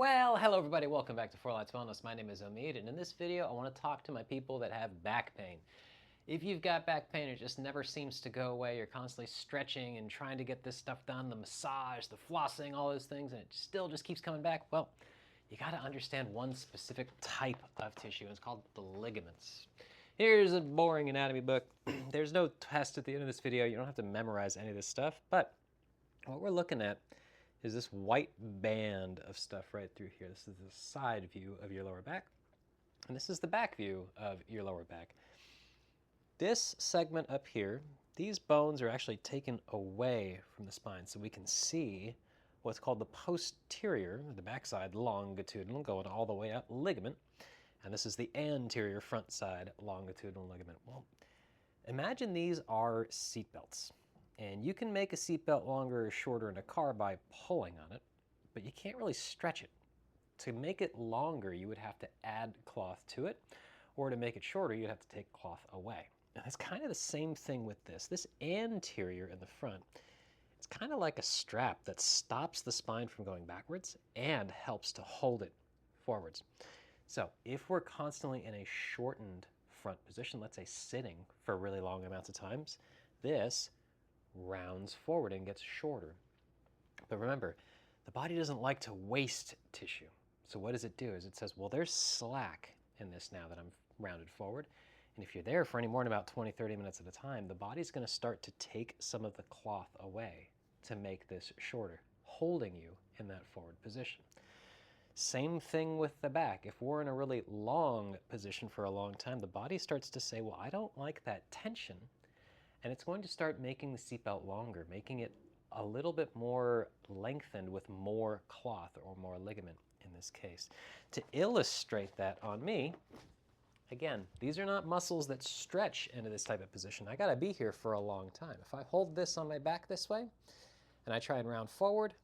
Well, hello everybody, welcome back to 4 Lights Wellness. My name is Omid, and in this video I want to talk to my people that have back pain. If you've got back pain, it just never seems to go away. You're constantly stretching and trying to get this stuff done, the massage, the flossing, all those things, and it still just keeps coming back. Well, you got to understand one specific type of tissue, and it's called the ligaments. Here's a boring anatomy book. There's no test at the end of this video. You don't have to memorize any of this stuff, but what we're looking at is this white band of stuff right through here. This is the side view of your lower back, and this is the back view of your lower back. This segment up here, these bones are actually taken away from the spine, so we can see what's called the posterior, the backside longitudinal, going all the way up, ligament, and this is the anterior front side longitudinal ligament. Well, imagine these are seat belts. And you can make a seatbelt longer or shorter in a car by pulling on it, but you can't really stretch it. To make it longer, you would have to add cloth to it, or to make it shorter, you'd have to take cloth away. And it's kind of the same thing with this. This anterior in the front, it's kind of like a strap that stops the spine from going backwards and helps to hold it forwards. So if we're constantly in a shortened front position, let's say sitting for really long amounts of times, this rounds forward and gets shorter. But remember, the body doesn't like to waste tissue. So what does it do is it says, well, there's slack in this now that I'm rounded forward. And if you're there for any more than about 20, 30 minutes at a time, the body's going to start to take some of the cloth away to make this shorter, holding you in that forward position. Same thing with the back. If we're in a really long position for a long time, the body starts to say, well, I don't like that tension. And it's going to start making the seatbelt longer, making it a little bit more lengthened with more cloth or more ligament in this case. To illustrate that on me, again, these are not muscles that stretch into this type of position. I gotta be here for a long time. If I hold this on my back this way and I try and round forward,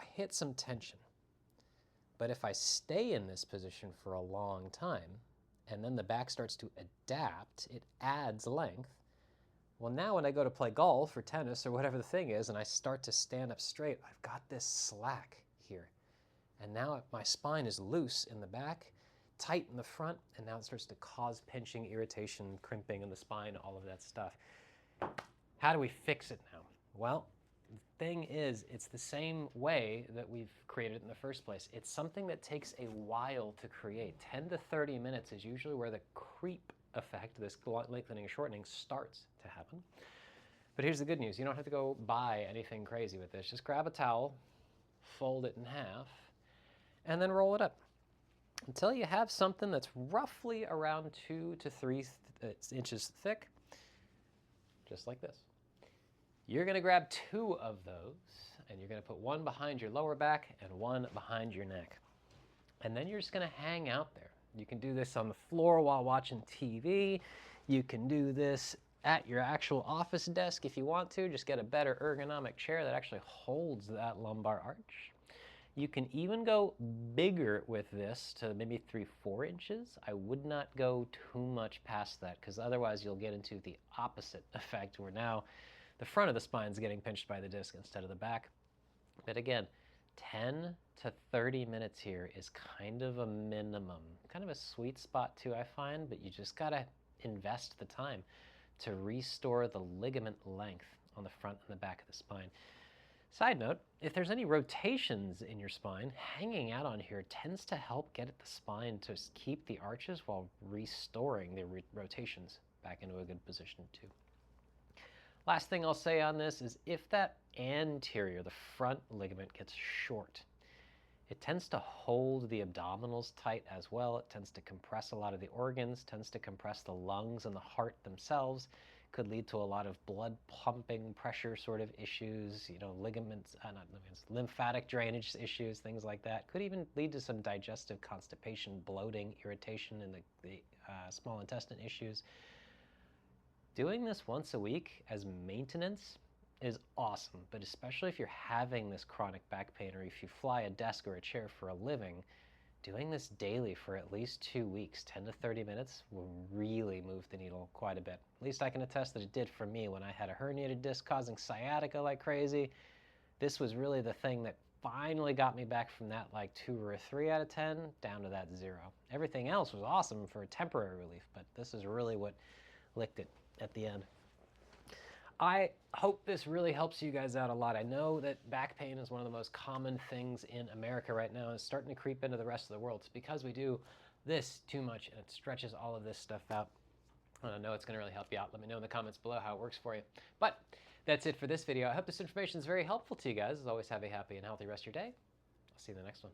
I hit some tension. But if I stay in this position for a long time and then the back starts to adapt, it adds length. Well, now when I go to play golf or tennis or whatever the thing is and I start to stand up straight, I've got this slack here. And now my spine is loose in the back, tight in the front, and now it starts to cause pinching, irritation, crimping in the spine, all of that stuff. How do we fix it now? Well, the thing is, it's the same way that we've created it in the first place. It's something that takes a while to create. 10 to 30 minutes is usually where the creep effect, this lengthening and shortening, starts to happen. But here's the good news. You don't have to go buy anything crazy with this. Just grab a towel, fold it in half, and then roll it up until you have something that's roughly around 2 to 3 inches thick, just like this. You're going to grab 2 of those, and you're going to put one behind your lower back and one behind your neck. And then you're just going to hang out there. You can do this on the floor while watching TV. You can do this at your actual office desk if you want to. Just get a better ergonomic chair that actually holds that lumbar arch. You can even go bigger with this to maybe 3-4 inches. I would not go too much past that because otherwise you'll get into the opposite effect where now the front of the spine is getting pinched by the disc instead of the back. But again, 10 to 30 minutes here is kind of a minimum, kind of a sweet spot too, I find, but you just gotta invest the time to restore the ligament length on the front and the back of the spine. Side note, if there's any rotations in your spine, hanging out on here tends to help get at the spine to keep the arches while restoring the rotations back into a good position too. Last thing I'll say on this is if that anterior, the front ligament, gets short, it tends to hold the abdominals tight as well. It tends to compress a lot of the organs, tends to compress the lungs and the heart themselves. Could lead to a lot of blood pumping pressure sort of issues, lymphatic drainage issues, things like that. Could even lead to some digestive constipation, bloating, irritation in the small intestine issues. Doing this once a week as maintenance is awesome, but especially if you're having this chronic back pain or if you fly a desk or a chair for a living, doing this daily for at least 2 weeks, 10 to 30 minutes, will really move the needle quite a bit. At least I can attest that it did for me when I had a herniated disc causing sciatica like crazy. This was really the thing that finally got me back from that like 2 or a 3 out of 10 down to that 0. Everything else was awesome for temporary relief, but this is really what licked it at the end. I hope this really helps you guys out a lot. I know that back pain is one of the most common things in America right now, and it's starting to creep into the rest of the world. It's because we do this too much, and it stretches all of this stuff out. I know it's going to really help you out. Let me know in the comments below how it works for you. But that's it for this video. I hope this information is very helpful to you guys. As always, have a happy and healthy rest of your day. I'll see you in the next one.